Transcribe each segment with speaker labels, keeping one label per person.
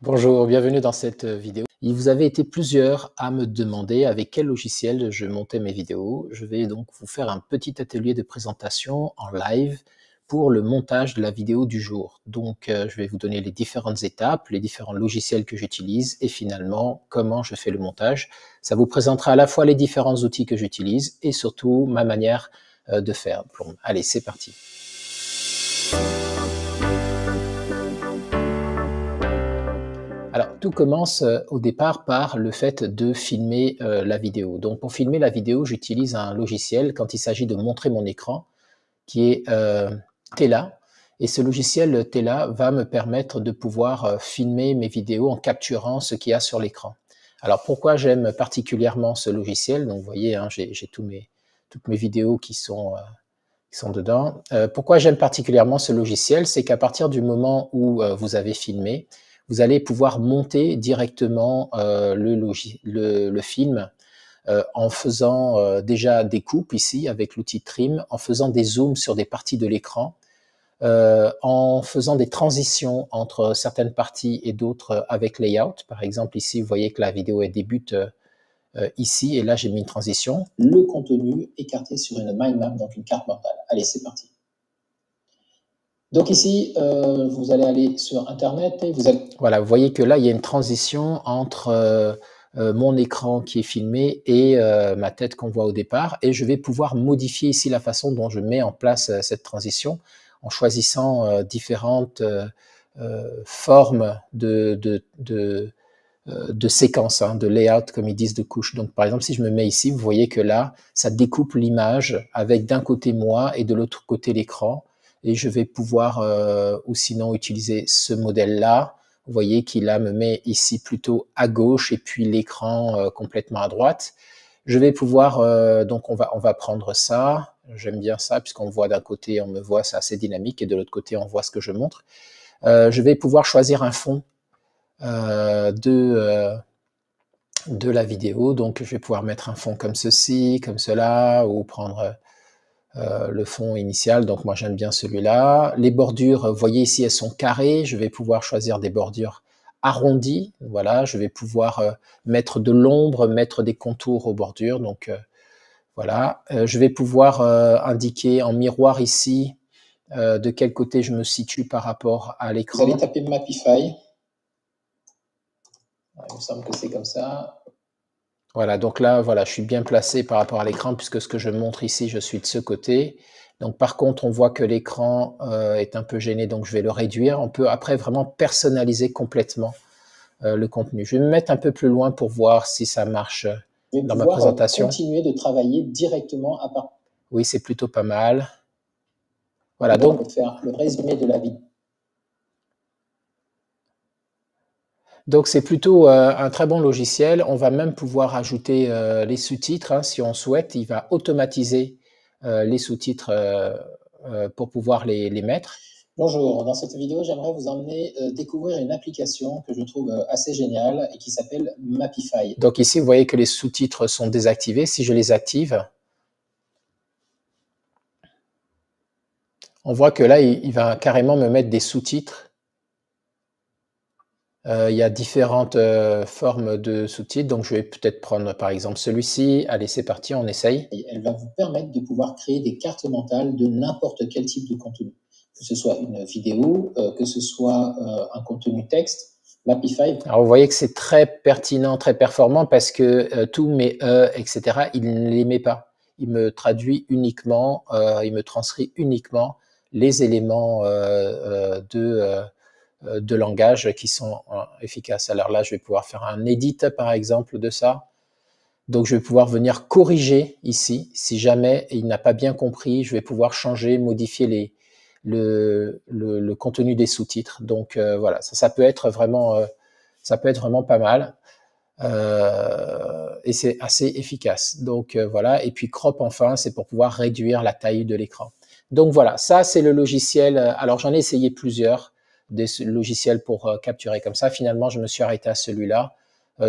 Speaker 1: Bonjour, bienvenue dans cette vidéo. Il vous avait été plusieurs à me demander avec quel logiciel je montais mes vidéos. Je vais donc vous faire un petit atelier de présentation en live pour le montage de la vidéo du jour. Donc je vais vous donner les différentes étapes, les différents logiciels que j'utilise et finalement comment je fais le montage. Ça vous présentera à la fois les différents outils que j'utilise et surtout ma manière de faire. Bon, allez, c'est parti. Alors, tout commence au départ par le fait de filmer la vidéo. Donc, pour filmer la vidéo, j'utilise un logiciel quand il s'agit de montrer mon écran qui est Tela. Et ce logiciel Tela va me permettre de pouvoir filmer mes vidéos en capturant ce qu'il y a sur l'écran. Alors, pourquoi j'aime particulièrement ce logiciel? Donc, vous voyez, hein, j'ai toutes mes vidéos qui sont dedans. Pourquoi j'aime particulièrement ce logiciel? C'est qu'à partir du moment où vous avez filmé, vous allez pouvoir monter directement le film en faisant déjà des coupes ici avec l'outil Trim, en faisant des zooms sur des parties de l'écran, en faisant des transitions entre certaines parties et d'autres avec Layout. Par exemple, ici, vous voyez que la vidéo elle débute ici, et là, j'ai mis une transition. Le contenu écarté sur une mind map, donc une carte mentale. Allez, c'est parti. Donc ici, vous allez aller sur Internet et voilà, vous voyez que là, il y a une transition entre mon écran qui est filmé et ma tête qu'on voit au départ. Et je vais pouvoir modifier ici la façon dont je mets en place cette transition en choisissant différentes formes de séquences, hein, de layout, comme ils disent, de couches. Donc, par exemple, si je me mets ici, vous voyez que là, ça découpe l'image avec d'un côté moi et de l'autre côté l'écran. Et je vais pouvoir, ou sinon, utiliser ce modèle-là. Vous voyez qu'il là me met ici plutôt à gauche et puis l'écran complètement à droite. Je vais pouvoir, donc on va prendre ça. J'aime bien ça puisqu'on voit d'un côté, on me voit, c'est assez dynamique, et de l'autre côté, on voit ce que je montre. Je vais pouvoir choisir un fond de la vidéo. Donc, je vais pouvoir mettre un fond comme ceci, comme cela, ou prendre le fond initial. Donc, moi, j'aime bien celui-là. Les bordures, vous voyez ici, elles sont carrées. Je vais pouvoir choisir des bordures arrondies. Voilà, je vais pouvoir mettre de l'ombre, mettre des contours aux bordures. Donc, voilà. Je vais pouvoir indiquer en miroir ici de quel côté je me situe par rapport à l'écran. Vous allez taper Mapify. Il me semble que c'est comme ça. Voilà, donc là, voilà, je suis bien placé par rapport à l'écran puisque ce que je montre ici, je suis de ce côté. Donc par contre, on voit que l'écran est un peu gêné, donc je vais le réduire. On peut après vraiment personnaliser complètement le contenu. Je vais me mettre un peu plus loin pour voir si ça marche dans ma présentation. Continuer de travailler directement à part. Oui, c'est plutôt pas mal. Voilà, donc on peut faire le résumé de la vidéo. Donc c'est plutôt un très bon logiciel. On va même pouvoir ajouter les sous-titres, hein, si on souhaite. Il va automatiser les sous-titres pour pouvoir les mettre. Bonjour, dans cette vidéo, j'aimerais vous emmener découvrir une application que je trouve assez géniale et qui s'appelle Mapify. Donc ici, vous voyez que les sous-titres sont désactivés. Si je les active, on voit que là, il va carrément me mettre des sous-titres. Il y a différentes formes de sous-titres, donc je vais peut-être prendre par exemple celui-ci. Allez, c'est parti, on essaye. Et elle va vous permettre de pouvoir créer des cartes mentales de n'importe quel type de contenu, que ce soit une vidéo, que ce soit un contenu texte. Mapify. Alors vous voyez que c'est très pertinent, très performant parce que tous mes etc., il ne les met pas. Il me traduit uniquement, il me transcrit uniquement les éléments de langage qui sont efficaces. Alors là, je vais pouvoir faire un edit, par exemple, de ça. Donc, je vais pouvoir venir corriger ici. Si jamais il n'a pas bien compris, je vais pouvoir changer, modifier le contenu des sous-titres. Donc, voilà, ça peut être vraiment pas mal. Et c'est assez efficace. Donc, voilà. Et puis, crop, enfin, c'est pour pouvoir réduire la taille de l'écran. Donc, voilà, ça, c'est le logiciel. Alors, j'en ai essayé plusieurs des logiciels pour capturer comme ça. Finalement, je me suis arrêté à celui-là,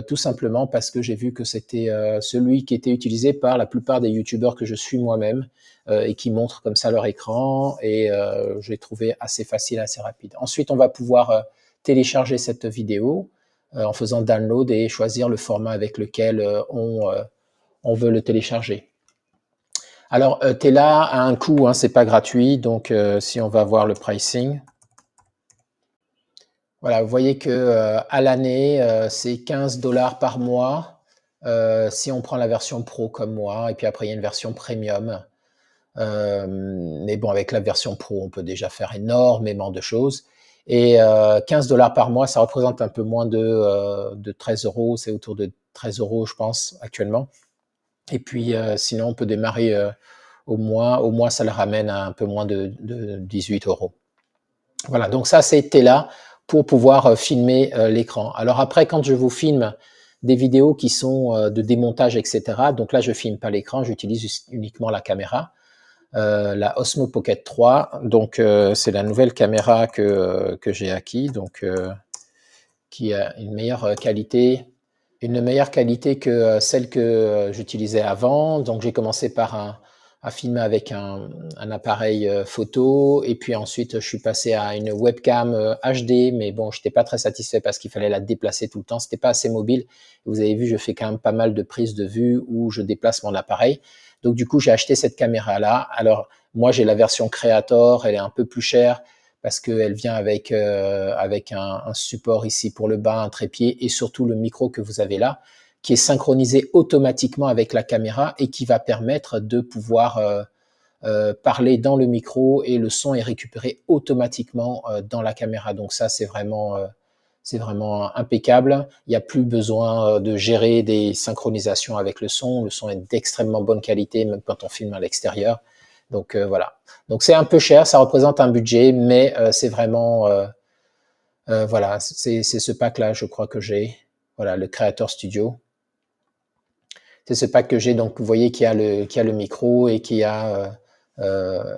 Speaker 1: tout simplement parce que j'ai vu que c'était celui qui était utilisé par la plupart des youtubeurs que je suis moi-même et qui montrent comme ça leur écran, et je l'ai trouvé assez facile, assez rapide. Ensuite, on va pouvoir télécharger cette vidéo en faisant download et choisir le format avec lequel on veut le télécharger. Alors, Tela a un coût, hein, c'est pas gratuit, donc si on va voir le pricing, voilà, vous voyez que à l'année, c'est 15 $ par mois si on prend la version Pro comme moi, et puis après il y a une version Premium. Mais bon, avec la version Pro, on peut déjà faire énormément de choses. Et 15 $ par mois, ça représente un peu moins de 13 €, c'est autour de 13 € je pense actuellement. Et puis sinon, on peut démarrer au mois, ça le ramène à un peu moins de 18 €. Voilà, donc ça c'est Tela pour pouvoir filmer l'écran. Alors après, quand je vous filme des vidéos qui sont de démontage, etc., donc là je filme pas l'écran, j'utilise uniquement la caméra. La Osmo Pocket 3, donc c'est la nouvelle caméra que j'ai acquis, donc qui a une meilleure qualité que celle que j'utilisais avant. Donc j'ai commencé par à filmer avec un appareil photo, et puis ensuite je suis passé à une webcam HD, mais bon, je n'étais pas très satisfait parce qu'il fallait la déplacer tout le temps, c'était pas assez mobile. Vous avez vu, je fais quand même pas mal de prises de vue où je déplace mon appareil. Donc du coup, j'ai acheté cette caméra-là. Alors moi, j'ai la version Creator, elle est un peu plus chère parce qu'elle vient avec un support ici pour le bas, un trépied, et surtout le micro que vous avez là, qui est synchronisé automatiquement avec la caméra et qui va permettre de pouvoir parler dans le micro, et le son est récupéré automatiquement dans la caméra. Donc ça, c'est vraiment impeccable. Il n'y a plus besoin de gérer des synchronisations avec le son est d'extrêmement bonne qualité, même quand on filme à l'extérieur. Donc voilà. Donc c'est un peu cher, ça représente un budget, mais c'est vraiment, voilà, c'est ce pack-là, je crois que j'ai. Voilà, le Creator Studio. C'est ce pack que j'ai, donc vous voyez qu'il y a le micro et qu'il y a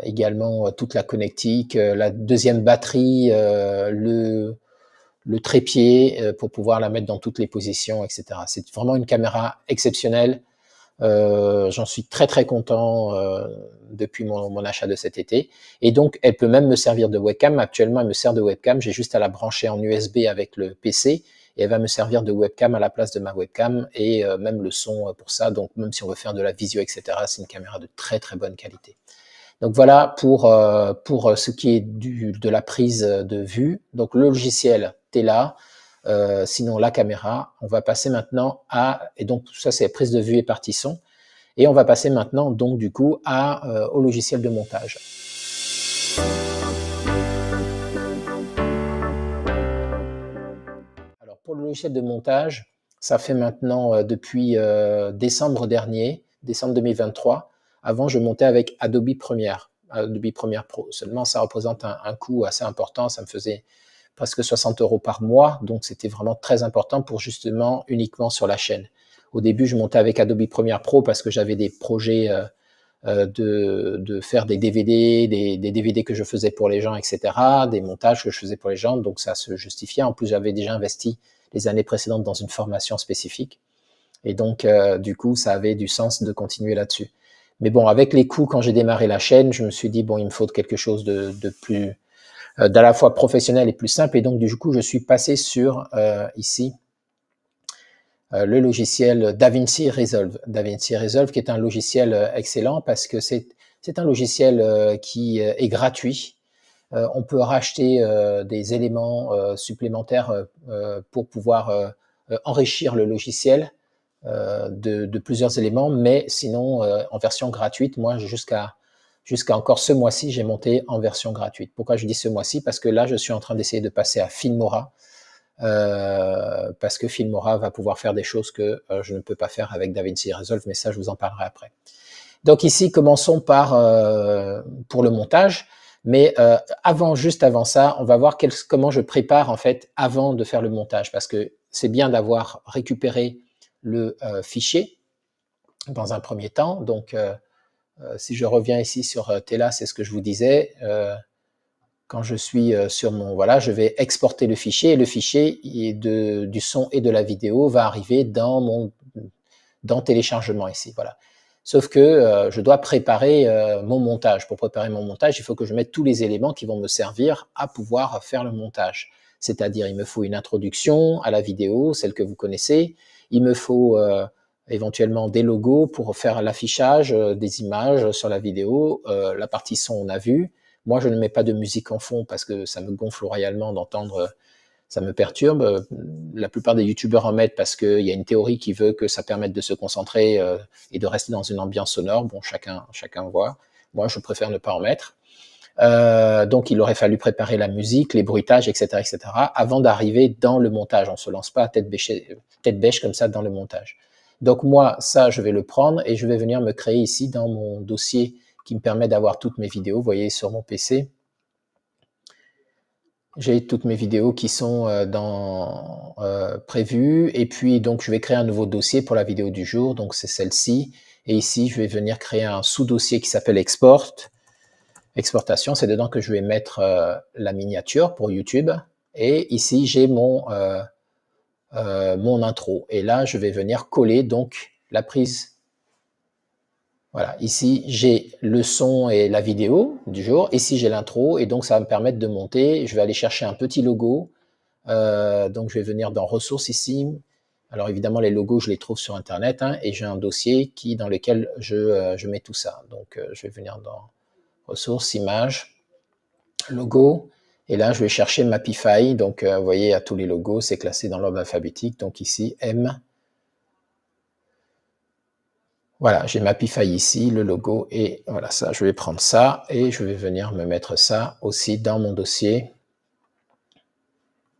Speaker 1: également toute la connectique, la deuxième batterie, le trépied pour pouvoir la mettre dans toutes les positions, etc. C'est vraiment une caméra exceptionnelle. J'en suis très très content depuis mon achat de cet été. Et donc, elle peut même me servir de webcam. Actuellement, elle me sert de webcam. J'ai juste à la brancher en USB avec le PC, et elle va me servir de webcam à la place de ma webcam, et même le son pour ça. Donc, même si on veut faire de la visio, etc., c'est une caméra de très très bonne qualité. Donc voilà pour ce qui est de la prise de vue. Donc le logiciel Tela, sinon la caméra. On va passer maintenant et donc ça c'est la prise de vue et partie son. Et on va passer maintenant donc du coup au logiciel de montage. Alors pour le logiciel de montage, ça fait maintenant depuis décembre dernier, décembre 2023. Avant, je montais avec Adobe Premiere Pro. Seulement, ça représente un coût assez important. Ça me faisait presque 60 € par mois. Donc, c'était vraiment très important pour justement uniquement sur la chaîne. Au début, je montais avec Adobe Premiere Pro parce que j'avais des projets de faire des DVD, des DVD que je faisais pour les gens, etc., des montages que je faisais pour les gens. Donc, ça se justifiait. En plus, j'avais déjà investi les années précédentes dans une formation spécifique. Et donc, du coup, ça avait du sens de continuer là-dessus. Mais bon, avec les coûts, quand j'ai démarré la chaîne, je me suis dit, bon, il me faut quelque chose de plus, d'à la fois professionnel et plus simple. Et donc, du coup, je suis passé sur, ici, le logiciel DaVinci Resolve. DaVinci Resolve qui est un logiciel excellent parce que c'est un logiciel qui est gratuit. On peut racheter des éléments supplémentaires pour pouvoir enrichir le logiciel de plusieurs éléments, mais sinon en version gratuite. Moi, jusqu'à encore ce mois-ci, j'ai monté en version gratuite. Pourquoi je dis ce mois-ci? Parce que là, je suis en train d'essayer de passer à Filmora, parce que Filmora va pouvoir faire des choses que je ne peux pas faire avec DaVinci Resolve, mais ça, je vous en parlerai après. Donc ici, commençons par pour le montage. Mais juste avant ça, on va voir comment je prépare en fait avant de faire le montage, parce que c'est bien d'avoir récupéré le fichier dans un premier temps. Donc, si je reviens ici sur Tela, c'est ce que je vous disais. Quand je suis sur voilà, je vais exporter le fichier, et le fichier du son et de la vidéo va arriver dans téléchargement ici. Voilà. Sauf que je dois préparer mon montage. Pour préparer mon montage, il faut que je mette tous les éléments qui vont me servir à pouvoir faire le montage. c'est-à-dire il me faut une introduction à la vidéo, celle que vous connaissez, il me faut éventuellement des logos pour faire l'affichage des images sur la vidéo, la partie son on a vu. Moi je ne mets pas de musique en fond parce que ça me gonfle royalement d'entendre, ça me perturbe. La plupart des youtubeurs en mettent parce qu'il y a une théorie qui veut que ça permette de se concentrer et de rester dans une ambiance sonore. Bon, chacun voit. Moi, je préfère ne pas en mettre. Donc, il aurait fallu préparer la musique, les bruitages, etc., avant d'arriver dans le montage. On ne se lance pas à tête bêche comme ça dans le montage. Donc, moi, ça, je vais le prendre et je vais venir me créer ici dans mon dossier qui me permet d'avoir toutes mes vidéos. Vous voyez, sur mon PC, j'ai toutes mes vidéos qui sont prévues, et puis donc je vais créer un nouveau dossier pour la vidéo du jour, donc c'est celle-ci, et ici je vais venir créer un sous-dossier qui s'appelle exportation, c'est dedans que je vais mettre la miniature pour YouTube, et ici j'ai mon intro, et là je vais venir coller donc la prise. Voilà, ici j'ai le son et la vidéo du jour, ici j'ai l'intro, et donc ça va me permettre de monter. Je vais aller chercher un petit logo, donc je vais venir dans ressources ici. Alors évidemment les logos je les trouve sur internet, hein, et j'ai un dossier dans lequel je mets tout ça. Donc je vais venir dans ressources, images, logo, et là je vais chercher Mapify. Donc vous voyez à tous les logos c'est classé dans l'ordre alphabétique, donc ici M. Voilà, j'ai Mapify ici, le logo, et voilà ça, je vais prendre ça, et je vais venir me mettre ça aussi dans mon dossier.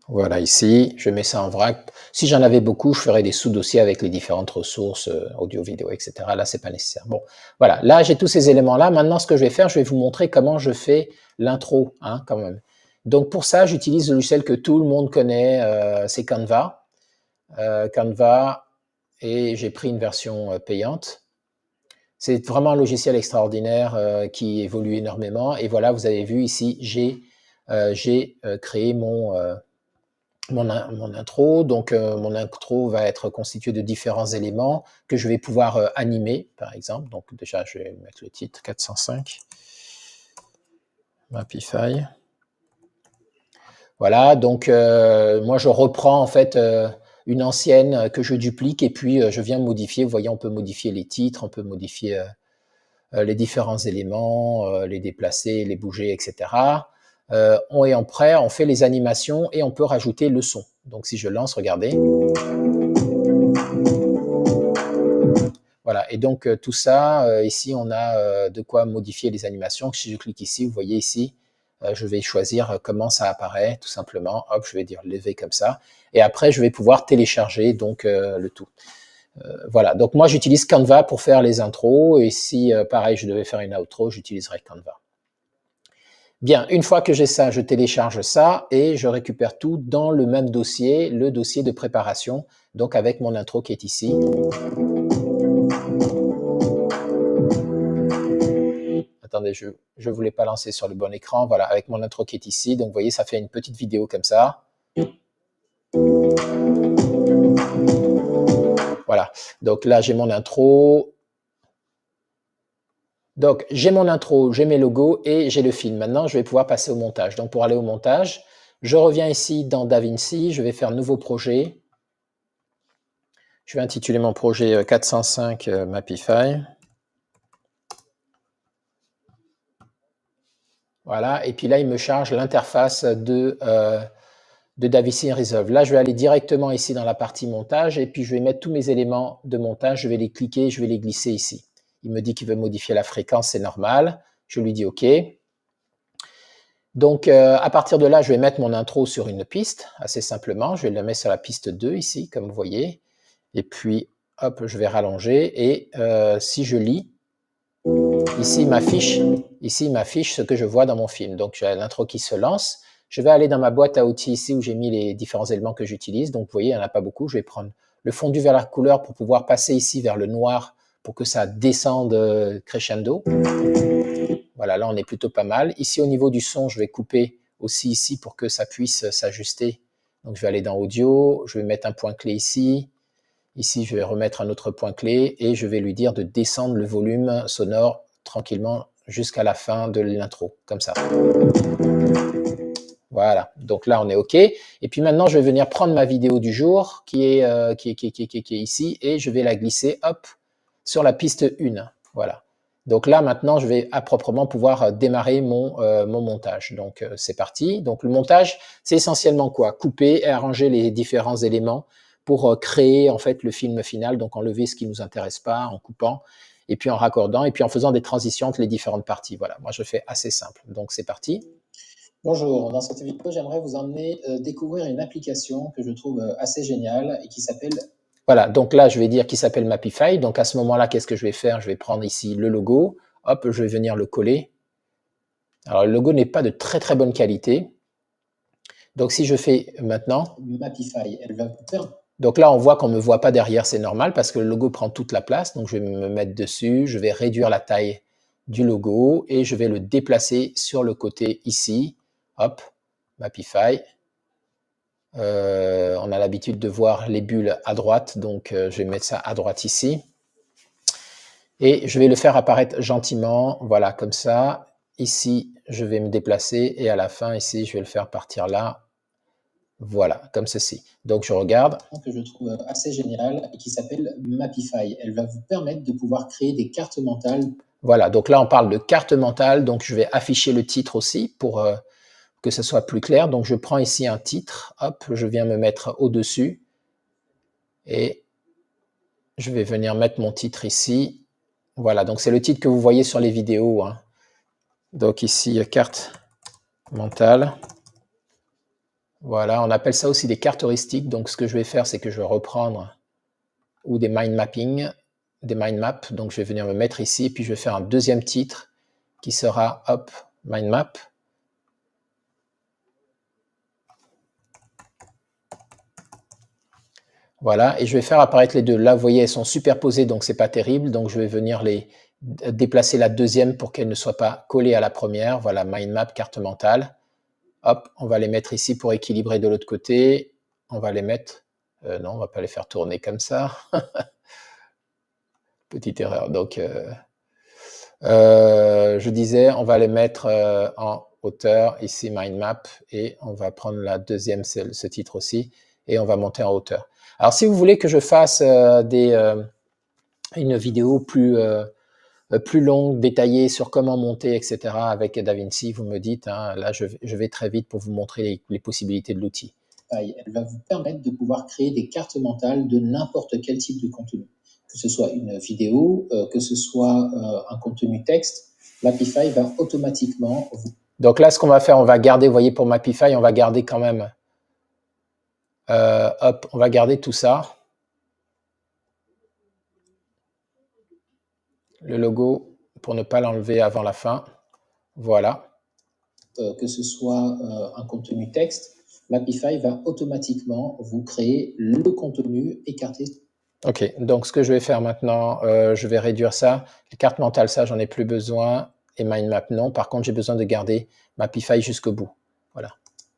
Speaker 1: Voilà ici, je mets ça en vrac. Si j'en avais beaucoup, je ferais des sous-dossiers avec les différentes ressources, audio, vidéo, etc. Là, c'est pas nécessaire. Bon, voilà, là, j'ai tous ces éléments-là. Maintenant, ce que je vais faire, je vais vous montrer comment je fais l'intro, hein, quand même. Donc, pour ça, j'utilise le logiciel que tout le monde connaît, c'est Canva. Canva, et j'ai pris une version payante. C'est vraiment un logiciel extraordinaire qui évolue énormément. Et voilà, vous avez vu ici, j'ai créé mon intro. Donc, mon intro va être constitué de différents éléments que je vais pouvoir animer, par exemple. Donc, déjà, je vais mettre le titre 405, Mapify. Voilà, donc moi, je reprends en fait une ancienne que je duplique, et puis je viens modifier. Vous voyez, on peut modifier les titres, on peut modifier les différents éléments, les déplacer, les bouger, etc. On est en prêt, on fait les animations et on peut rajouter le son. Donc si je lance, regardez. Voilà, et donc tout ça, ici on a de quoi modifier les animations. Si je clique ici, vous voyez ici, je vais choisir comment ça apparaît, tout simplement. Hop, je vais dire lever comme ça. Et après, je vais pouvoir télécharger donc le tout. Voilà, donc moi j'utilise Canva pour faire les intros, et si pareil je devais faire une outro, j'utiliserais Canva. Bien, une fois que j'ai ça, je télécharge ça et je récupère tout dans le même dossier, le dossier de préparation, donc avec mon intro qui est ici. Attendez, je ne voulais pas lancer sur le bon écran. Voilà, avec mon intro qui est ici. Donc, vous voyez, ça fait une petite vidéo comme ça. Voilà, donc là, j'ai mon intro. Donc, j'ai mon intro, j'ai mes logos et j'ai le film. Maintenant, je vais pouvoir passer au montage. Donc, pour aller au montage, je reviens ici dans DaVinci. Je vais faire nouveau projet. Je vais intituler mon projet 405 Mapify. Voilà, et puis là, il me charge l'interface de DaVinci Resolve. Là, je vais aller directement ici dans la partie montage, et puis je vais mettre tous mes éléments de montage. Je vais les cliquer, je vais les glisser ici. Il me dit qu'il veut modifier la fréquence, c'est normal. Je lui dis OK. Donc, à partir de là, je vais mettre mon intro sur une piste, assez simplement. Je vais le mettre sur la piste 2 ici, comme vous voyez. Et puis, hop, je vais rallonger. Et si je lis, ici, il m'affiche ce que je vois dans mon film. Donc, j'ai l'intro qui se lance. Je vais aller dans ma boîte à outils ici où j'ai mis les différents éléments que j'utilise. Donc, vous voyez, il n'y en a pas beaucoup. Je vais prendre le fondu vers la couleur pour pouvoir passer ici vers le noir pour que ça descende crescendo. Voilà, là, on est plutôt pas mal. Ici, au niveau du son, je vais couper aussi ici pour que ça puisse s'ajuster. Donc, je vais aller dans Audio. Je vais mettre un point clé ici. Ici, je vais remettre un autre point clé et je vais lui dire de descendre le volume sonore tranquillement jusqu'à la fin de l'intro, comme ça. Voilà, donc là on est OK. Et puis maintenant je vais venir prendre ma vidéo du jour qui est ici et je vais la glisser hop sur la piste 1. Voilà. Donc là maintenant je vais à proprement pouvoir démarrer mon montage. Donc c'est parti. Donc le montage c'est essentiellement quoi? Couper et arranger les différents éléments pour créer en fait le film final. Donc enlever ce qui ne nous intéresse pas en coupant et puis en raccordant et puis en faisant des transitions entre les différentes parties. Voilà, moi je fais assez simple. Donc c'est parti. Bonjour, dans cette vidéo, j'aimerais vous emmener découvrir une application que je trouve assez géniale et qui s'appelle... Voilà, donc là, je vais dire qu'il s'appelle Mapify. Donc à ce moment-là, qu'est-ce que je vais faire? Je vais prendre ici le logo. Hop, je vais venir le coller. Alors le logo n'est pas de très très bonne qualité. Donc si je fais maintenant... Mapify, elle va vous perdre. Donc là, on voit qu'on ne me voit pas derrière, c'est normal parce que le logo prend toute la place. Donc je vais me mettre dessus, je vais réduire la taille du logo et je vais le déplacer sur le côté ici. Hop, Mapify. On a l'habitude de voir les bulles à droite, donc je vais mettre ça à droite ici. Et je vais le faire apparaître gentiment, voilà, comme ça. Ici, je vais me déplacer et à la fin, ici, je vais le faire partir là. Voilà, comme ceci. Donc, je regarde. Que je trouve assez génial et qui s'appelle Mapify. Elle va vous permettre de pouvoir créer des cartes mentales. Voilà, donc là, on parle de carte mentale. Donc, je vais afficher le titre aussi pour que ce soit plus clair. Donc, je prends ici un titre. Hop, je viens me mettre au-dessus. Et je vais venir mettre mon titre ici. Voilà, donc c'est le titre que vous voyez sur les vidéos, hein. Donc ici, carte mentale. Voilà, on appelle ça aussi des cartes heuristiques. Donc ce que je vais faire, c'est que je vais reprendre ou des mind mapping, des mind maps. Donc je vais venir me mettre ici, et puis je vais faire un deuxième titre qui sera, hop, mind map. Voilà, et je vais faire apparaître les deux. Là, vous voyez, elles sont superposées, donc c'est pas terrible. Donc je vais venir les déplacer la deuxième pour qu'elle ne soit pas collée à la première. Voilà, mind map, carte mentale. Hop, on va les mettre ici pour équilibrer de l'autre côté. On va les mettre... non, on va pas les faire tourner comme ça. Petite erreur. Donc, je disais, on va les mettre en hauteur, ici, mind map, et on va prendre la deuxième, ce titre aussi, et on va monter en hauteur. Alors, si vous voulez que je fasse une vidéo plus longue, détaillée sur comment monter, etc. avec DaVinci, vous me dites, hein, là je vais très vite pour vous montrer les possibilités de l'outil. Elle va vous permettre de pouvoir créer des cartes mentales de n'importe quel type de contenu. Que ce soit une vidéo, que ce soit un contenu texte, Mapify va automatiquement vous... Donc là, ce qu'on va faire, on va garder, vous voyez, pour Mapify, on va garder quand même, hop, on va garder tout ça. Le logo, pour ne pas l'enlever avant la fin. Voilà. Que ce soit un contenu texte, Mapify va automatiquement vous créer le contenu écarté. Ok, donc ce que je vais faire maintenant, je vais réduire ça. Les cartes mentales, ça, j'en ai plus besoin. Et mind map, non. Par contre, j'ai besoin de garder Mapify jusqu'au bout. Voilà.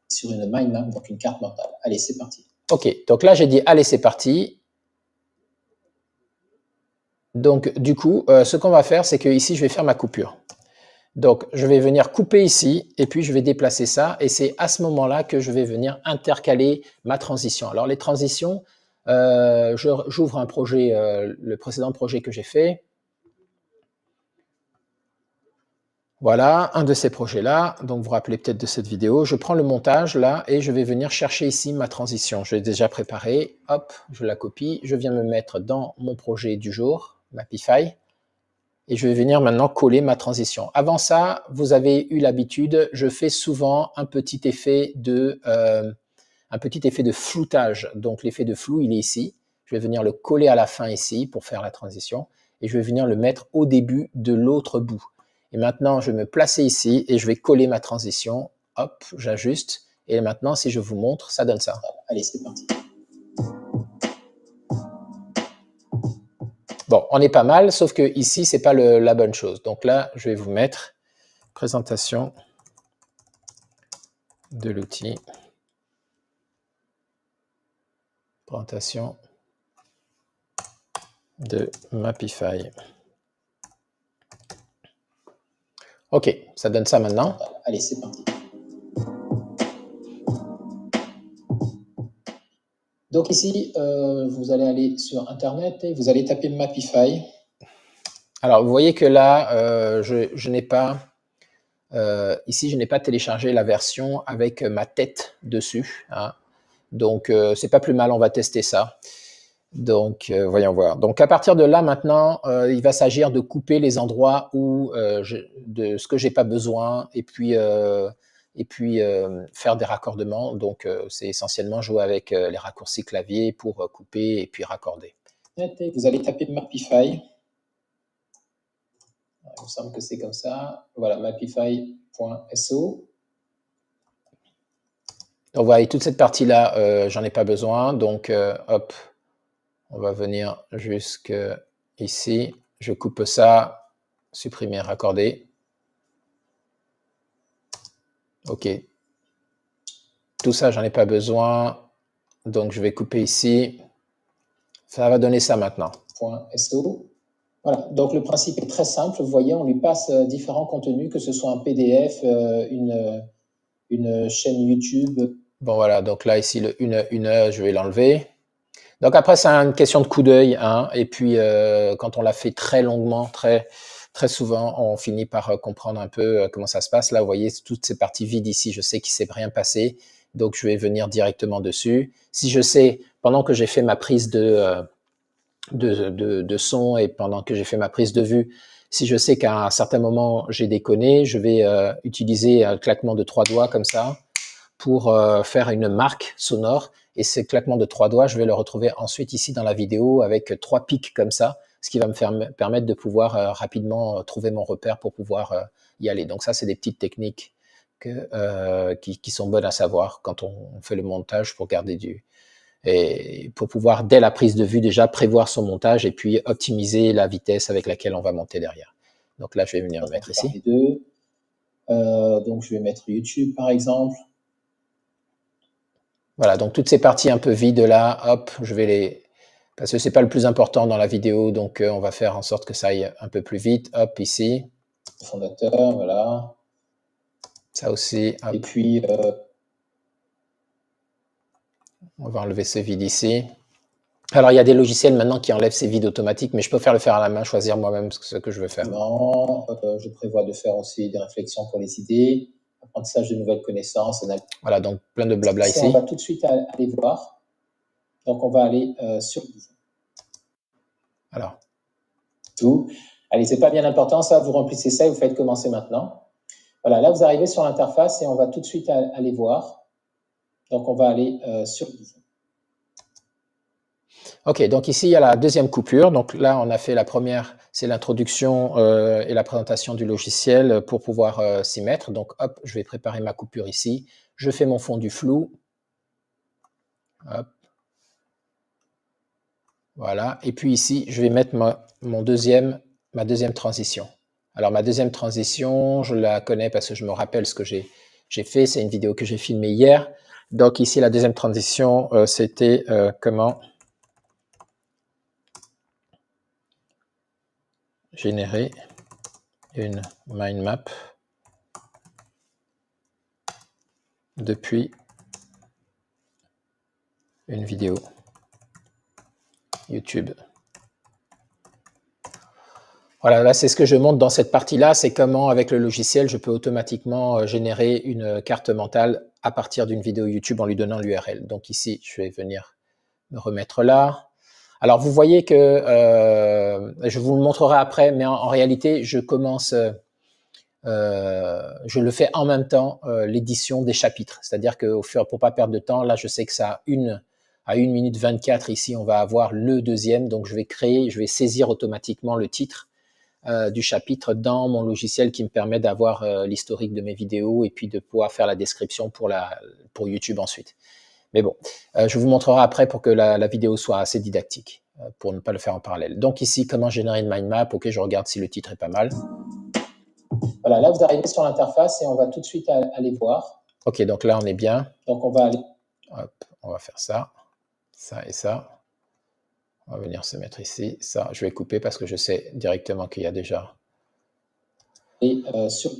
Speaker 1: Sur une mind map, donc une carte mentale. Allez, c'est parti. Ok, donc là, j'ai dit, allez, c'est parti. Donc, du coup, ce qu'on va faire, c'est que ici, je vais faire ma coupure. Donc, je vais venir couper ici, et puis je vais déplacer ça, et c'est à ce moment-là que je vais venir intercaler ma transition. Alors, les transitions, j'ouvre un projet, le précédent projet que j'ai fait. Voilà, un de ces projets-là, donc vous vous rappelez peut-être de cette vidéo. Je prends le montage, là, et je vais venir chercher ici ma transition. Je l'ai déjà préparée, hop, je la copie, je viens me mettre dans mon projet du jour, Mapify. Et je vais venir maintenant coller ma transition. Avant ça, vous avez eu l'habitude, je fais souvent un petit effet de floutage. Donc l'effet de flou, il est ici. Je vais venir le coller à la fin ici pour faire la transition. Et je vais venir le mettre au début de l'autre bout. Et maintenant, je vais me placer ici et je vais coller ma transition. Hop, j'ajuste. Et maintenant, si je vous montre, ça donne ça. Allez, c'est parti. Bon, on est pas mal, sauf que ici, c'est pas la bonne chose. Donc là, je vais vous mettre présentation de l'outil. Présentation de Mapify. Ok, ça donne ça maintenant. Allez, c'est parti. Donc ici, vous allez aller sur Internet et vous allez taper Mapify. Alors, vous voyez que là, je n'ai pas, ici, je n'ai pas téléchargé la version avec ma tête dessus, hein. Donc, c'est pas plus mal, on va tester ça. Donc, voyons voir. Donc, à partir de là, maintenant, il va s'agir de couper les endroits où de ce que j'ai pas besoin et puis faire des raccordements. Donc, c'est essentiellement jouer avec les raccourcis clavier pour couper et puis raccorder. Vous allez taper Mapify. Il me semble que c'est comme ça. Voilà, mapify.so. Donc, voilà, et toute cette partie-là, j'en ai pas besoin. Donc, hop, on va venir jusque ici. Je coupe ça, supprimer, raccorder. OK. Tout ça, j'en ai pas besoin. Donc, je vais couper ici. Ça va donner ça maintenant. .so. Voilà, donc le principe est très simple. Vous voyez, on lui passe différents contenus, que ce soit un PDF, une chaîne YouTube. Bon, voilà, donc là, ici, le une heure, je vais l'enlever. Donc après, c'est une question de coup d'œil, hein, et puis quand on l'a fait très longuement, très souvent, on finit par comprendre un peu comment ça se passe. Là, vous voyez, toutes ces parties vides ici, je sais qu'il ne s'est rien passé, donc je vais venir directement dessus. Si je sais, pendant que j'ai fait ma prise de son et pendant que j'ai fait ma prise de vue, si je sais qu'à un certain moment j'ai déconné, je vais utiliser un claquement de 3 doigts comme ça pour faire une marque sonore. Et ce claquement de 3 doigts, je vais le retrouver ensuite ici dans la vidéo avec 3 pics comme ça, ce qui va me permettre de pouvoir rapidement trouver mon repère pour pouvoir y aller. Donc ça, c'est des petites techniques qui sont bonnes à savoir quand on fait le montage pour garder et pour pouvoir, dès la prise de vue, déjà prévoir son montage et puis optimiser la vitesse avec laquelle on va monter derrière. Donc là, je vais venir mettre ici. Donc je vais mettre YouTube par exemple. Voilà, donc toutes ces parties un peu vides là, hop, je vais les... Parce que c'est pas le plus important dans la vidéo, donc on va faire en sorte que ça aille un peu plus vite. Hop, ici. Fondateur, voilà. Ça aussi, hop. Et puis, on va enlever ce vide ici. Alors, il y a des logiciels maintenant qui enlèvent ces vides automatiques, mais je peux le faire à la main, choisir moi-même ce que je veux faire. Non, je prévois de faire aussi des réflexions pour les idées, apprentissage de nouvelles connaissances. Voilà, donc plein de blabla ici. On va tout de suite aller voir. Donc, on va aller sur alors, tout. Allez, c'est pas bien important, ça, vous remplissez ça et vous faites commencer maintenant. Voilà, là, vous arrivez sur l'interface et on va tout de suite aller voir. Donc, on va aller sur OK, donc ici, il y a la deuxième coupure. Donc là, on a fait la première, c'est l'introduction et la présentation du logiciel pour pouvoir s'y mettre. Donc, hop, je vais préparer ma coupure ici. Je fais mon fond du flou. Hop. Voilà. Et puis ici, je vais mettre ma deuxième transition. Alors, ma deuxième transition, je la connais parce que je me rappelle ce que j'ai fait. C'est une vidéo que j'ai filmée hier. Donc ici, la deuxième transition, c'était comment générer une mind map depuis une vidéo YouTube. Voilà, là c'est ce que je montre dans cette partie-là, c'est comment avec le logiciel je peux automatiquement générer une carte mentale à partir d'une vidéo YouTube en lui donnant l'URL. Donc ici, je vais venir me remettre là. Alors vous voyez que, je vous le montrerai après, mais en réalité, je commence, je le fais en même temps l'édition des chapitres. C'est-à-dire que pour pas perdre de temps, là je sais que ça à 1 minute 24 ici, on va avoir le deuxième. Donc je vais saisir automatiquement le titre du chapitre dans mon logiciel qui me permet d'avoir l'historique de mes vidéos et puis de pouvoir faire la description pour YouTube ensuite. Mais bon, je vous montrerai après pour que la vidéo soit assez didactique, pour ne pas le faire en parallèle. Donc ici, comment générer une mind map? Ok, je regarde si le titre est pas mal. Voilà, là vous arrivez sur l'interface et on va tout de suite aller voir. Ok, donc là on est bien. Donc on va aller... Hop, on va faire ça, ça et ça. On va venir se mettre ici. Ça, je vais couper parce que je sais directement qu'il y a déjà... Et sur...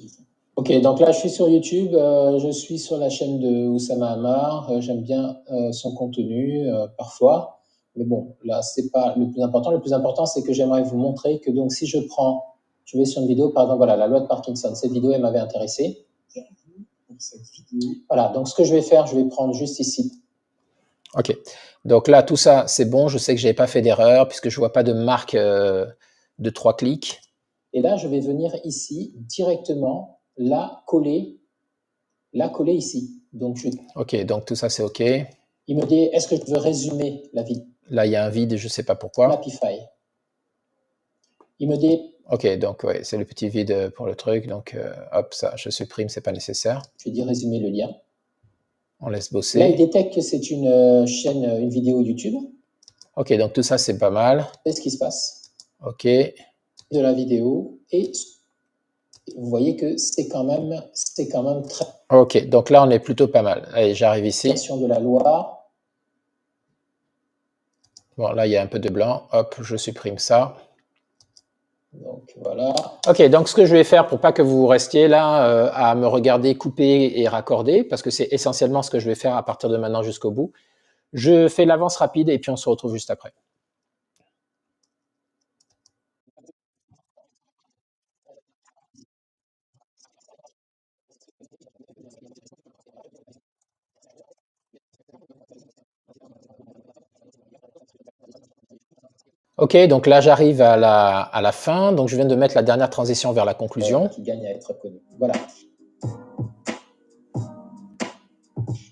Speaker 1: Ok, donc là je suis sur YouTube, je suis sur la chaîne de Oussama Ammar, j'aime bien son contenu parfois, mais bon, là c'est pas le plus important. Le plus important c'est que j'aimerais vous montrer que donc si je vais sur une vidéo, par exemple, voilà, la loi de Parkinson, cette vidéo elle m'avait intéressé. Voilà, donc ce que je vais faire, je vais prendre juste ici. Ok, donc là tout ça c'est bon, je sais que je n'avais pas fait d'erreur puisque je ne vois pas de marque de 3 clics. Et là je vais venir ici directement la coller ici. Donc ok, donc tout ça c'est ok. Il me dit, est-ce que je veux résumer la vide? Là il y a un vide, je ne sais pas pourquoi. Mapify. Il me dit... Ok, donc ouais, c'est le petit vide pour le truc, donc hop, ça je supprime, c'est pas nécessaire. Je vais dire résumer le lien. On laisse bosser. Là il détecte que c'est une chaîne, une vidéo YouTube. Ok, donc tout ça c'est pas mal. C'est ce qui se passe. Ok. De la vidéo et... Vous voyez que c'est quand même très... Ok, donc là, on est plutôt pas mal. Allez, j'arrive ici. Version de la loi. Bon, là, il y a un peu de blanc. Hop, je supprime ça. Donc, voilà. Ok, donc ce que je vais faire pour pas que vous restiez là à me regarder couper et raccorder, parce que c'est essentiellement ce que je vais faire à partir de maintenant jusqu'au bout, je fais l'avance rapide et puis on se retrouve juste après. Ok, donc là j'arrive à la fin, donc je viens de mettre la dernière transition vers la conclusion. Qui gagne à être connu. Voilà.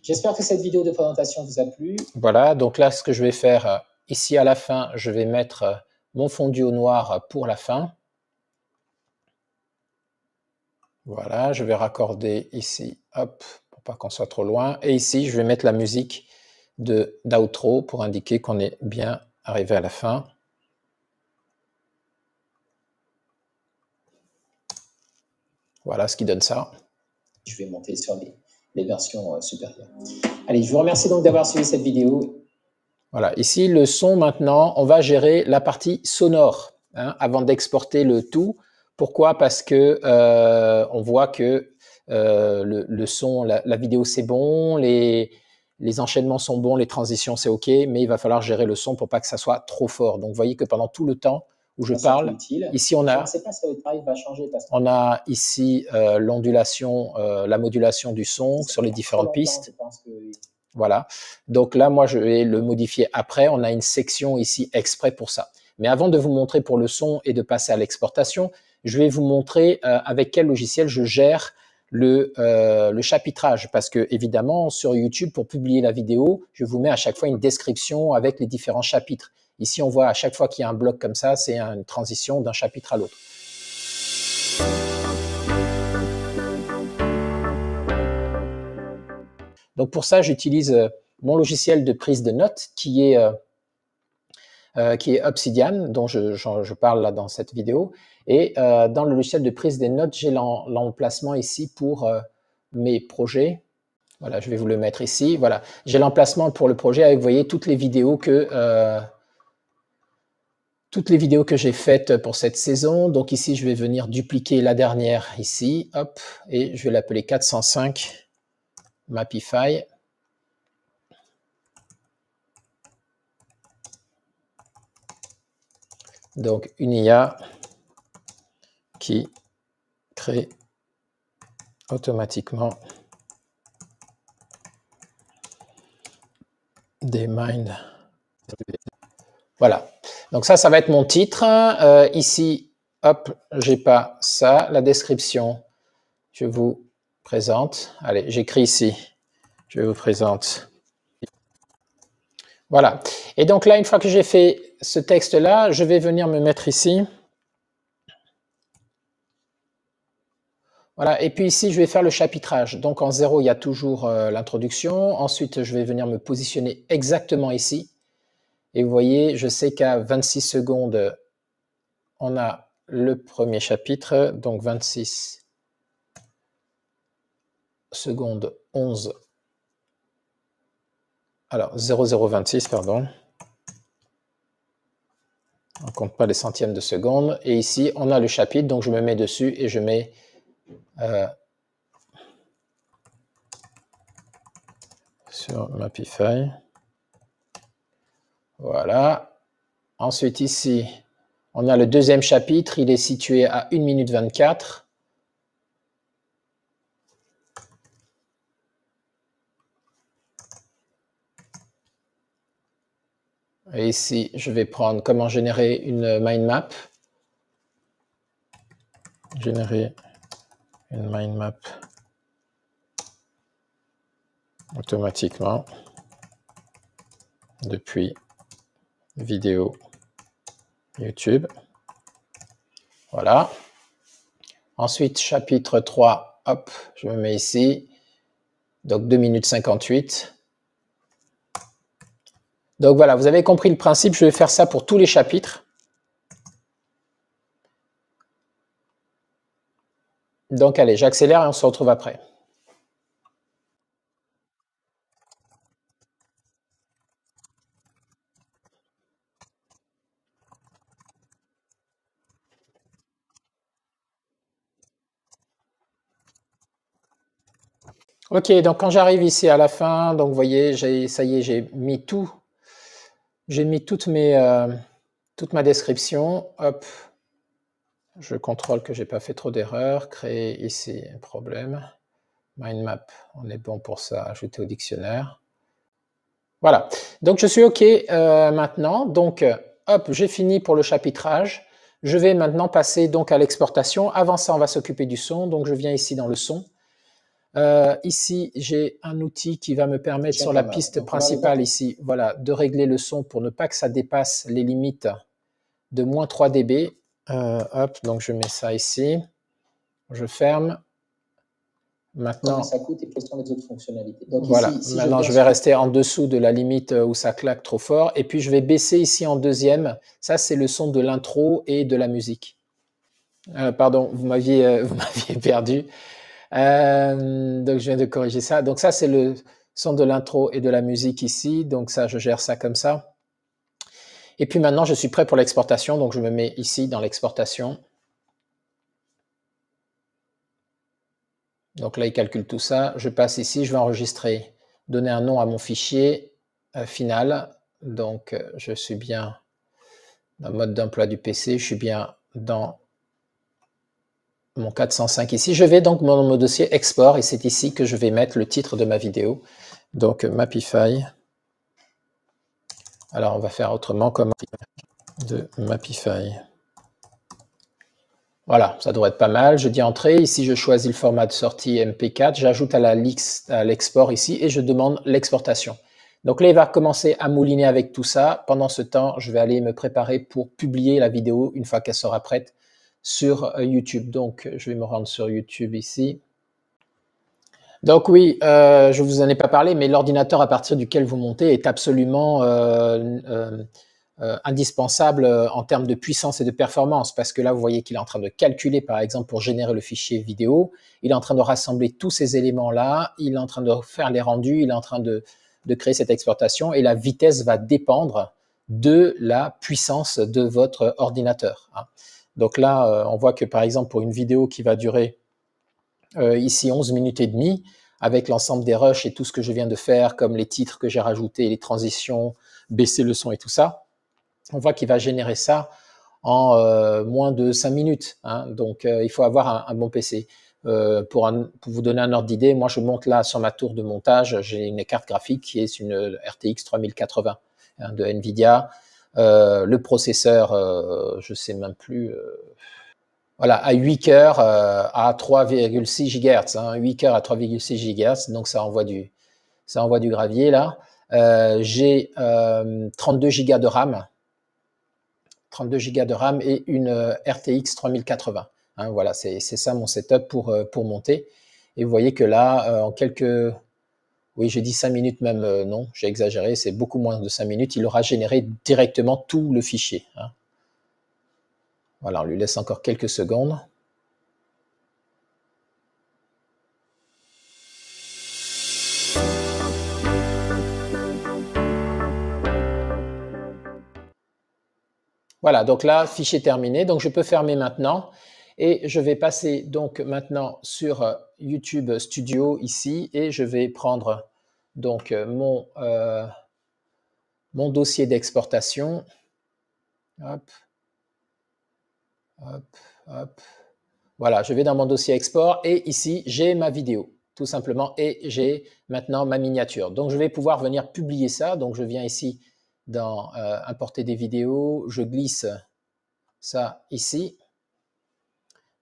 Speaker 1: J'espère que cette vidéo de présentation vous a plu. Voilà, donc là ce que je vais faire, ici à la fin, je vais mettre mon fondu au noir pour la fin. Voilà, je vais raccorder ici, hop, pour pas qu'on soit trop loin. Et ici, je vais mettre la musique d'outro pour indiquer qu'on est bien arrivé à la fin. Voilà ce qui donne ça. Je vais monter sur les versions supérieures. Allez, je vous remercie donc d'avoir suivi cette vidéo. Voilà, ici le son maintenant, on va gérer la partie sonore hein, avant d'exporter le tout. Pourquoi? Parce que on voit que le son, la vidéo c'est bon, les enchaînements sont bons, les transitions c'est ok, mais il va falloir gérer le son pour pas que ça soit trop fort. Donc vous voyez que pendant tout le temps où je parle, ici on a, je ne sais pas si le travail va changer parce on a ici l'ondulation, la modulation du son sur les différentes pistes. Voilà, donc là, moi, je vais le modifier après. On a une section ici exprès pour ça. Mais avant de vous montrer pour le son et de passer à l'exportation, je vais vous montrer avec quel logiciel je gère le chapitrage. Parce que, évidemment, sur YouTube, pour publier la vidéo, je vous mets à chaque fois une description avec les différents chapitres. Ici, on voit à chaque fois qu'il y a un bloc comme ça, c'est une transition d'un chapitre à l'autre. Donc pour ça, j'utilise mon logiciel de prise de notes qui est Obsidian, dont je parle là dans cette vidéo. Et dans le logiciel de prise des notes, j'ai l'emplacement ici pour mes projets. Voilà, je vais vous le mettre ici. Voilà, j'ai l'emplacement pour le projet avec, vous voyez, toutes les vidéos que j'ai faites pour cette saison. Donc ici, je vais venir dupliquer la dernière ici, hop, et je vais l'appeler 405 Mapify. Donc une IA qui crée automatiquement des mind. Voilà. Donc ça va être mon titre. Ici, hop, j'ai pas ça. La description, je vous présente. Allez, j'écris ici. Je vous présente. Voilà. Et donc là, une fois que j'ai fait ce texte-là, je vais venir me mettre ici. Voilà, et puis ici, je vais faire le chapitrage. Donc en 0, il y a toujours l'introduction. Ensuite, je vais venir me positionner exactement ici. Et vous voyez, je sais qu'à 26 secondes, on a le premier chapitre. Donc 26 secondes 11. Alors 0026, pardon. On ne compte pas les centièmes de seconde. Et ici, on a le chapitre. Donc je me mets dessus et je mets sur Mapify. Voilà. Ensuite, ici, on a le deuxième chapitre. Il est situé à 1 minute 24. Et ici, je vais prendre comment générer une mind map. Générer une mind map automatiquement depuis vidéo YouTube. Voilà. Ensuite, chapitre 3, hop, je me mets ici. Donc 2 minutes 58. Donc voilà, vous avez compris le principe. Je vais faire ça pour tous les chapitres. Donc allez, j'accélère et on se retrouve après. Ok, donc quand j'arrive ici à la fin, donc vous voyez, ça y est, j'ai mis toute ma description. Hop, je contrôle que j'ai pas fait trop d'erreurs. Créer ici un problème. Mind map, on est bon pour ça. Ajouter au dictionnaire. Voilà. Donc je suis ok maintenant. Donc hop, j'ai fini pour le chapitrage. Je vais maintenant passer donc à l'exportation. Avant ça, on va s'occuper du son. Donc je viens ici dans le son. Ici, j'ai un outil qui va me permettre sur la piste principale ici, voilà, de régler le son pour ne pas que ça dépasse les limites de moins 3 dB. Hop, donc je mets ça ici. Je ferme. Maintenant, ça coûte et quelles sont les autres fonctionnalités. Donc voilà, ici, maintenant je vais rester en dessous de la limite où ça claque trop fort. Et puis je vais baisser ici en deuxième. Ça, c'est le son de l'intro et de la musique. Pardon, vous m'aviez perdu. Donc je viens de corriger ça. Donc ça, c'est le son de l'intro et de la musique ici. Donc ça, je gère ça comme ça. Et puis maintenant, je suis prêt pour l'exportation. Donc je me mets ici dans l'exportation. Donc là, il calcule tout ça. Je passe ici, je vais enregistrer, donner un nom à mon fichier final. Donc je suis bien dans le mode d'emploi du PC. Je suis bien dans mon 405 ici. Je vais donc dans mon dossier export et c'est ici que je vais mettre le titre de ma vidéo. Donc Mapify. Alors on va faire autrement comme de Mapify. Voilà, ça devrait être pas mal. Je dis entrée. Ici, je choisis le format de sortie MP4. J'ajoute à l'export ici et je demande l'exportation. Donc là, il va commencer à mouliner avec tout ça. Pendant ce temps, je vais aller me préparer pour publier la vidéo une fois qu'elle sera prête sur YouTube. Donc, je vais me rendre sur YouTube ici. Donc oui, je vous en ai pas parlé, mais l'ordinateur à partir duquel vous montez est absolument indispensable en termes de puissance et de performance, parce que là, vous voyez qu'il est en train de calculer, par exemple, pour générer le fichier vidéo, il est en train de rassembler tous ces éléments-là, il est en train de faire les rendus, il est en train de créer cette exportation, et la vitesse va dépendre de la puissance de votre ordinateur. Donc là, on voit que, par exemple, pour une vidéo qui va durer ici 11 minutes et demie, avec l'ensemble des rushs et tout ce que je viens de faire, comme les titres que j'ai rajoutés, les transitions, baisser le son et tout ça, on voit qu'il va générer ça en moins de 5 minutes. Donc, il faut avoir un bon PC. Pour vous donner un ordre d'idée, moi, je monte là sur ma tour de montage, j'ai une carte graphique qui est une RTX 3080 de NVIDIA. Le processeur, je ne sais même plus... voilà, à 8 cœurs à 3,6 GHz. 8 cœurs à 3,6 GHz, donc ça envoie du gravier là. J'ai 32 Go de RAM. 32 Go de RAM et une RTX 3080. Voilà, c'est ça mon setup pour monter. Et vous voyez que là, en quelques... Oui, j'ai dit 5 minutes même, non, j'ai exagéré, c'est beaucoup moins de 5 minutes. Il aura généré directement tout le fichier. Voilà, on lui laisse encore quelques secondes. Voilà, donc là, fichier terminé. Donc, je peux fermer maintenant. Et je vais passer donc maintenant sur YouTube Studio ici. Et je vais prendre donc mon dossier d'exportation. Hop, hop, hop. Voilà, je vais dans mon dossier export et ici, j'ai ma vidéo, tout simplement, et j'ai maintenant ma miniature. Donc, je vais pouvoir venir publier ça. Donc, je viens ici dans importer des vidéos, je glisse ça ici.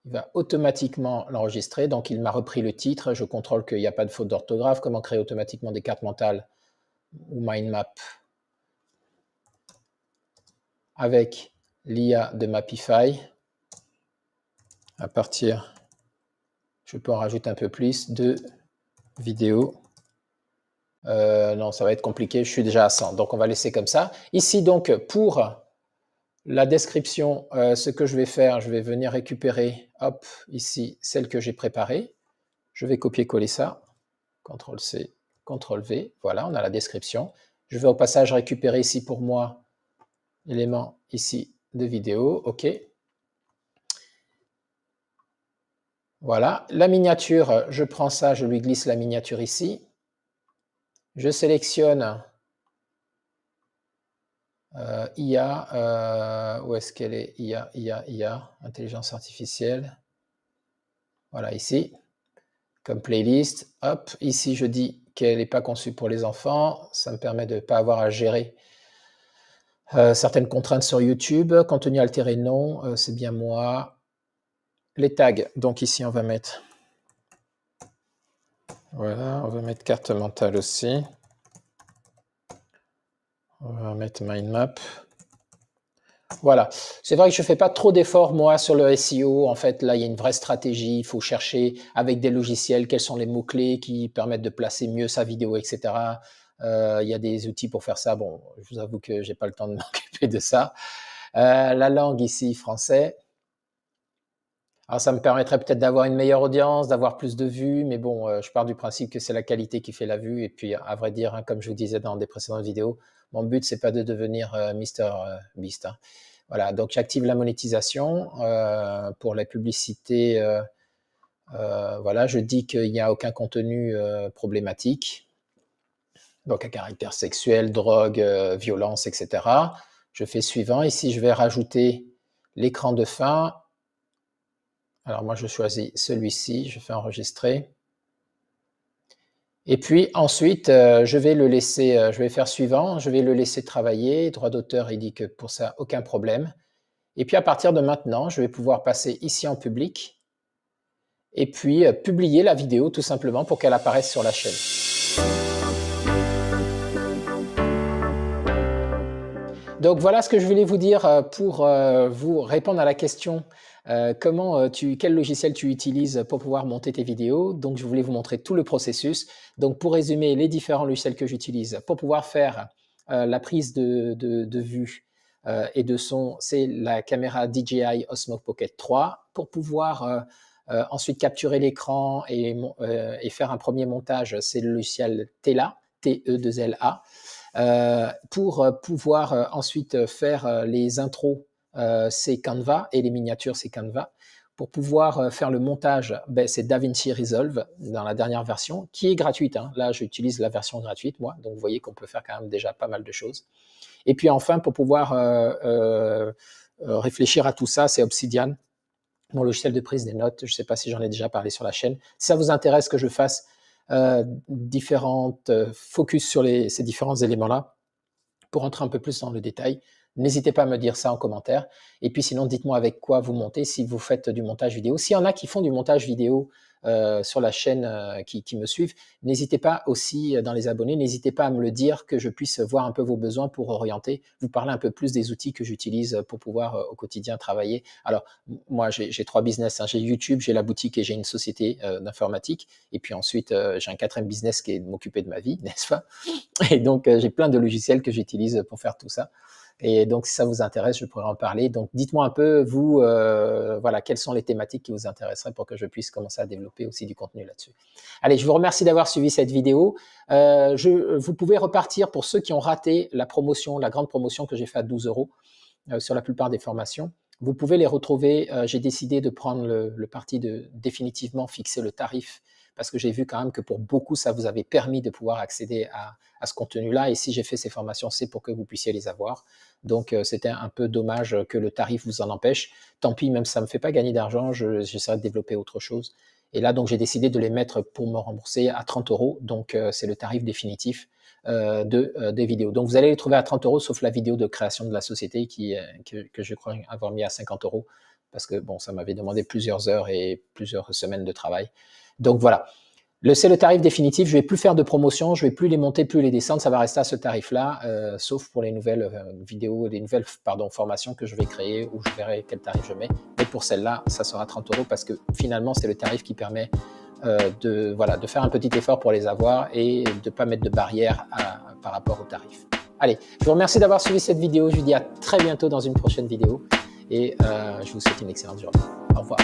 Speaker 1: Il va automatiquement l'enregistrer. Donc, il m'a repris le titre. Je contrôle qu'il n'y a pas de faute d'orthographe. Comment créer automatiquement des cartes mentales ou mind map avec l'IA de Mapify. À partir, je peux en rajouter un peu plus, de vidéos. Non, ça va être compliqué. Je suis déjà à 100. Donc, on va laisser comme ça. Ici, donc, pour la description, ce que je vais faire, je vais venir récupérer, hop, ici, celle que j'ai préparée. Je vais copier-coller ça. CTRL-C, CTRL-V. Voilà, on a la description. Je vais au passage récupérer ici pour moi l'élément ici de vidéo. OK. Voilà. La miniature, je prends ça, je lui glisse la miniature ici. Je sélectionne IA. Où est-ce qu'elle est? IA, intelligence artificielle. Voilà, ici. Comme playlist. Hop, ici, je dis qu'elle n'est pas conçue pour les enfants. Ça me permet de ne pas avoir à gérer certaines contraintes sur YouTube. Contenu altéré, non. C'est bien moi. Les tags. Donc ici, on va mettre... Voilà, on va mettre carte mentale aussi. On va mettre mind map. Voilà, c'est vrai que je ne fais pas trop d'efforts, moi, sur le SEO. En fait, là, il y a une vraie stratégie. Il faut chercher avec des logiciels quels sont les mots-clés qui permettent de placer mieux sa vidéo, etc. Il y a des outils pour faire ça. Bon, je vous avoue que je n'ai pas le temps de m'occuper de ça. La langue ici, français. Alors, ça me permettrait peut-être d'avoir une meilleure audience, d'avoir plus de vues, mais bon, je pars du principe que c'est la qualité qui fait la vue. Et puis, à vrai dire, hein, comme je vous disais dans des précédentes vidéos, mon but, c'est pas de devenir Mr Beast. Hein. Voilà, donc j'active la monétisation pour la publicité. Voilà, je dis qu'il n'y a aucun contenu problématique, donc à caractère sexuel, drogue, violence, etc. Je fais suivant. Ici, je vais rajouter l'écran de fin. Alors moi, je choisis celui-ci, je fais enregistrer. Et puis ensuite, je vais le laisser, je vais faire suivant, je vais le laisser travailler. Droit d'auteur, il dit que pour ça, aucun problème. Et puis à partir de maintenant, je vais pouvoir passer ici en public et puis publier la vidéo tout simplement pour qu'elle apparaisse sur la chaîne. Donc voilà ce que je voulais vous dire pour vous répondre à la question quel logiciel tu utilises pour pouvoir monter tes vidéos. Donc je voulais vous montrer tout le processus. Donc pour résumer les différents logiciels que j'utilise pour pouvoir faire la prise de vue et de son, c'est la caméra DJI Osmo Pocket 3. Pour pouvoir ensuite capturer l'écran et faire un premier montage, c'est le logiciel Tela, T-E-2-L-A. Pour pouvoir ensuite faire les intros, c'est Canva, et les miniatures, c'est Canva. Pour pouvoir faire le montage, c'est DaVinci Resolve dans la dernière version, qui est gratuite. Hein. Là, j'utilise la version gratuite, moi, donc vous voyez qu'on peut faire quand même déjà pas mal de choses. Et puis enfin, pour pouvoir réfléchir à tout ça, c'est Obsidian, mon logiciel de prise des notes. Je ne sais pas si j'en ai déjà parlé sur la chaîne. Si ça vous intéresse que je fasse différentes focus sur ces différents éléments-là, pour entrer un peu plus dans le détail, n'hésitez pas à me dire ça en commentaire. Et puis sinon, dites-moi avec quoi vous montez, si vous faites du montage vidéo. S'il y en a qui font du montage vidéo sur la chaîne qui me suivent, n'hésitez pas aussi dans les abonnés, n'hésitez pas à me le dire, que je puisse voir un peu vos besoins pour orienter, vous parler un peu plus des outils que j'utilise pour pouvoir au quotidien travailler. Alors, moi, j'ai 3 business. Hein. J'ai YouTube, j'ai la boutique et j'ai une société d'informatique. Et puis ensuite, j'ai un 4e business qui est de m'occuper de ma vie, n'est-ce pas? Et donc, j'ai plein de logiciels que j'utilise pour faire tout ça. Et donc, si ça vous intéresse, je pourrais en parler. Donc, dites-moi un peu, vous, voilà, quelles sont les thématiques qui vous intéresseraient pour que je puisse commencer à développer aussi du contenu là-dessus. Allez, je vous remercie d'avoir suivi cette vidéo. Vous pouvez repartir pour ceux qui ont raté la promotion, la grande promotion que j'ai faite à 12 € sur la plupart des formations. Vous pouvez les retrouver. J'ai décidé de prendre le parti de définitivement fixer le tarif parce que j'ai vu quand même que pour beaucoup, ça vous avait permis de pouvoir accéder à ce contenu-là. Et si j'ai fait ces formations, c'est pour que vous puissiez les avoir. Donc, c'était un peu dommage que le tarif vous en empêche. Tant pis, même si ça ne me fait pas gagner d'argent, j'essaierai de développer autre chose. Et là, donc, j'ai décidé de les mettre pour me rembourser à 30 €. Donc, c'est le tarif définitif des vidéos. Donc, vous allez les trouver à 30 €, sauf la vidéo de création de la société que je crois avoir mis à 50 € parce que bon, ça m'avait demandé plusieurs heures et plusieurs semaines de travail. Donc voilà, c'est le tarif définitif. Je ne vais plus faire de promotion, je ne vais plus les monter, plus les descendre. Ça va rester à ce tarif-là, sauf pour les nouvelles vidéos, les nouvelles formations que je vais créer où je verrai quel tarif je mets. Mais pour celle-là, ça sera 30 € parce que finalement, c'est le tarif qui permet de faire un petit effort pour les avoir et de ne pas mettre de barrière par rapport au tarif. Allez, je vous remercie d'avoir suivi cette vidéo. Je vous dis à très bientôt dans une prochaine vidéo et je vous souhaite une excellente journée. Au revoir.